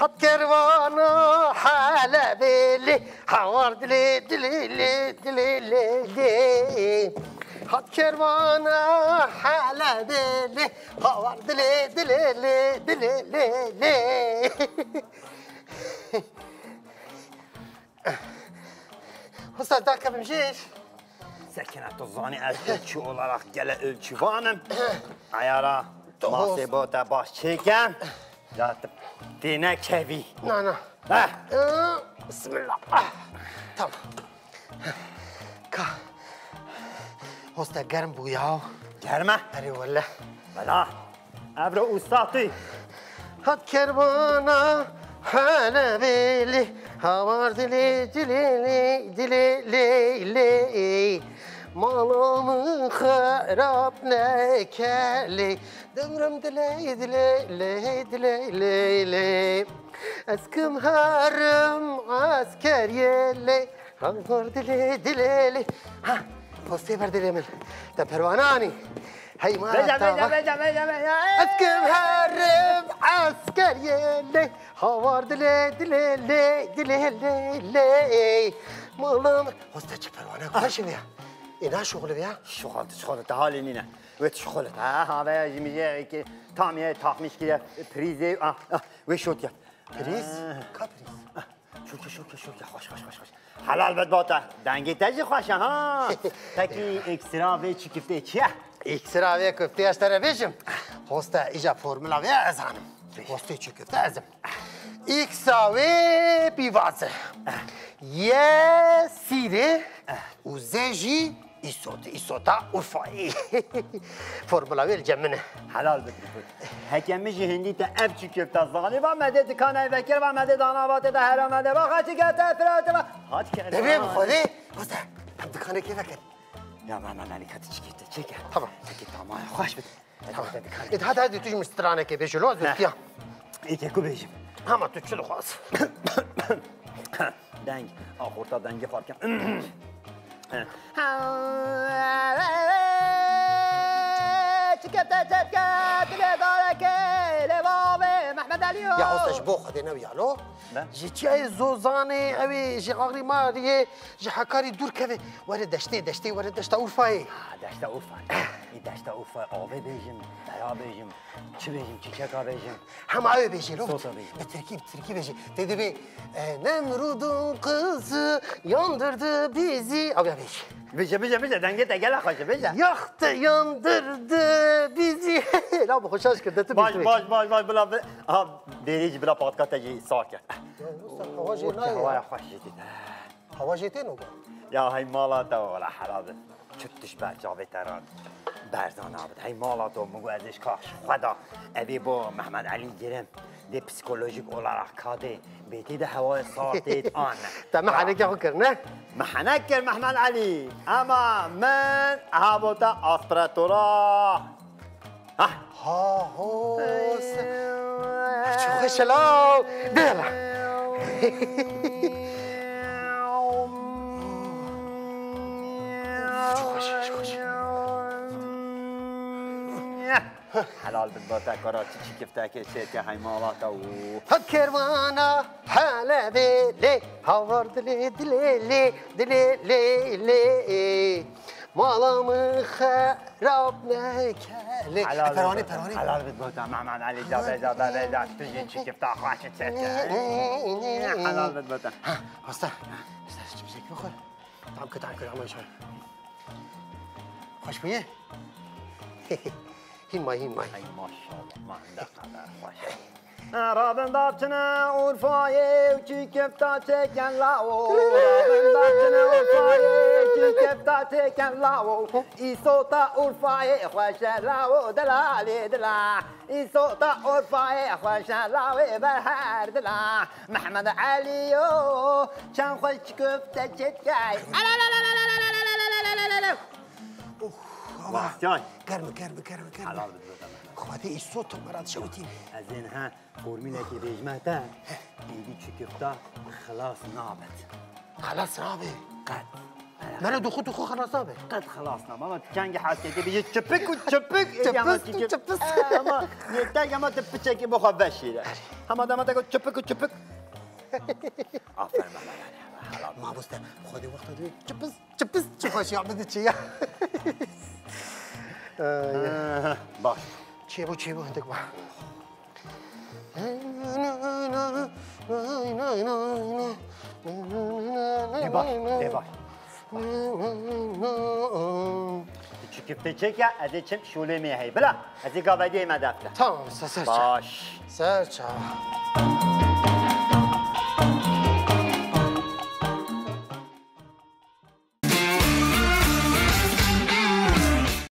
حط كروانا حلبلي حوار دلي دلي دلي دلي حط كروانا حلبلي حوار دلي دلي دلي دلي Usta dakika bimşiş. Sekinet uzani az ölçü olarak gele ölçüvanım. Ayara masebota baş çeken. Yatıp dine kevi. Na. Ha. Bismillah. Tamam. Ka. Usta germ bu ya. Germe. Hadi valla. Bala. Ebru ustati. Hat kervana halebeli havar dili dili dili dili malımı harap nekeli dömrüm dile dile dile dile dile askım harım asker yeli havar dile dile ha poste ver dilemin da pervanani هي ما Beca. أسكن هرب عسكر يلي هوار دلي دلي دلي دلي مالم هستك بروانا كل شيء فيها إنها شغل فيها شغل تعالي نينا ويت شغلت هذا يجي كي تامية تخمش كده بريزي وش شوت يا بريز كابريز شو خوش حلال بدباته دنگی تجی خوشه ها تکی اکسترا و چی کفته چیه اکسترا و کفته اشتره بیشم هسته ایجا فرمولا و ازانم هسته چی کفته ازم اکسترا و بیوازه یه سیره و زنجی ایسوتا ارفایی فرمولا و الجمنه حلال بدباته هکمی هندی تا اف چی کفته زانی و مدد کانای بکر و مدد آنابات ده هر مدد و خاطی گته فرات و هات کرد ببین خودی هسته دکانه کی فکر يا ماما مالك هتشكيت تشيكا طبعا تشكيت طعمها خوش بت هذا تيجي مسترانه كي بيجي لوز فيها ايه كو بيجي هما تشلو خلاص دنگ آخورتا دنگ خارکم يا هوستش بو خدينا ويالو جيتي اي زوزاني اوي جي غاري ماري جي حكاري دور كذا ورا دشتي ورا دشتا اورفاي دشتا اورفاي دشتا اورفاي اوبي بيجم دايا بيجم چي بيجم چيچكا بيجم هم اوي بيجي لو صوتا بيجم بتركيب بيجي dedi bir Nemrud'un kızı yandırdı bizi abi بيجي دنگي تگلا خوش بيجي yaktı yandırdı bizi la bu hoş aşkı باش بلا بيريج بلا بادكا تجي ساكت هوا خوش هوا جيتين وبا يا هاي مالاتا ولا حلال چتش بچا بهتران برزان عبد هاي مالاتو مگو ازش کاش خدا ابي بو محمد علي گرم ده پسیکولوژیک olarak کاده بیتی ده هوای ساعتیت آن تا محنك يا فكر محنك محمد علي اما من هابوتا اسپراتورا ها هو شو خشلاو دلا حلال بالبوتا كرات چی کفته که شیت که حیمالاتا و هد کروانا حلبی لی هاور دلی دلی مالامı خراب نکلی پرانی حلال بالبوتا محمد علي جابه تجي چی کفته خواه شیت حلال بالبوتا هستا چی بشک بخور تعم كده عمل شوي خوش بيه هين ماي اي ما شاء الله ما عندك قدر خوش رابن دابتنا ورفاي وشي كفتا تكن لاو رابن دابتنا ورفاي وشي كفتا تكن لاو اي صوتا ورفاي خوش لاو دلالي دلا اي صوتا ورفاي خوش لاو بهار دلا محمد عليو كان خوش كفتا تكاي لا لا لا لا لا لا لا لا لا لا لا كرم حلال خواهی الصوت مراد شوتين ازينها فورميلك بيجمعتا ايدي تشكفتا خلاص نابت خلاص نابت قد على من دخو خلاص abi. قد خلاصنا ماما تكانجي حاسكي بيجي تشبك وتشبك تشبس. اما يتاجي ما تبتشكي بخبشي ده اما ده ما تقول تشبك وتشبك ما بسته خودی وقت دوی چپس چه خوشی آمده چیه باش چی بو هندک با باش كيف تشيكا ادي تشم شولي مي هي بلا ادي قابدي ما دافته tamam سرچ باش سرچ